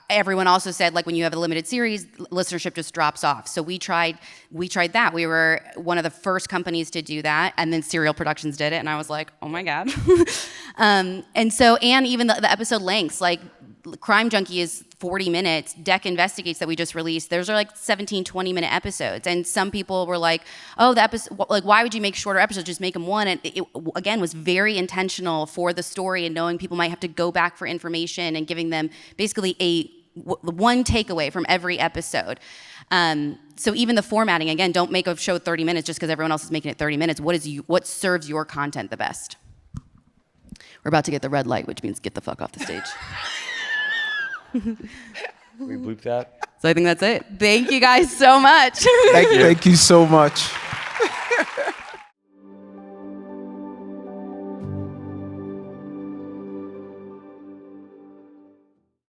everyone also said, like, when you have a limited series, listenership just drops off. So we tried that. We were one of the first companies to do that, and then Serial Productions did it, and I was like, oh my God. And even the episode lengths, like Crime Junkie is 40 minutes. Deck Investigates that we just released, those are like 17, 20-minute episodes. And some people were like, oh, the episode, like, why would you make shorter episodes? Just make them one. And it again, was very intentional for the story and knowing people might have to go back for information and giving them basically one takeaway from every episode. So even the formatting, again, don't make a show 30 minutes just because everyone else is making it 30 minutes. What serves your content the best? We're about to get the red light, which means get the fuck off the stage. We bleep that. So I think that's it. Thank you guys so much. Thank you so much.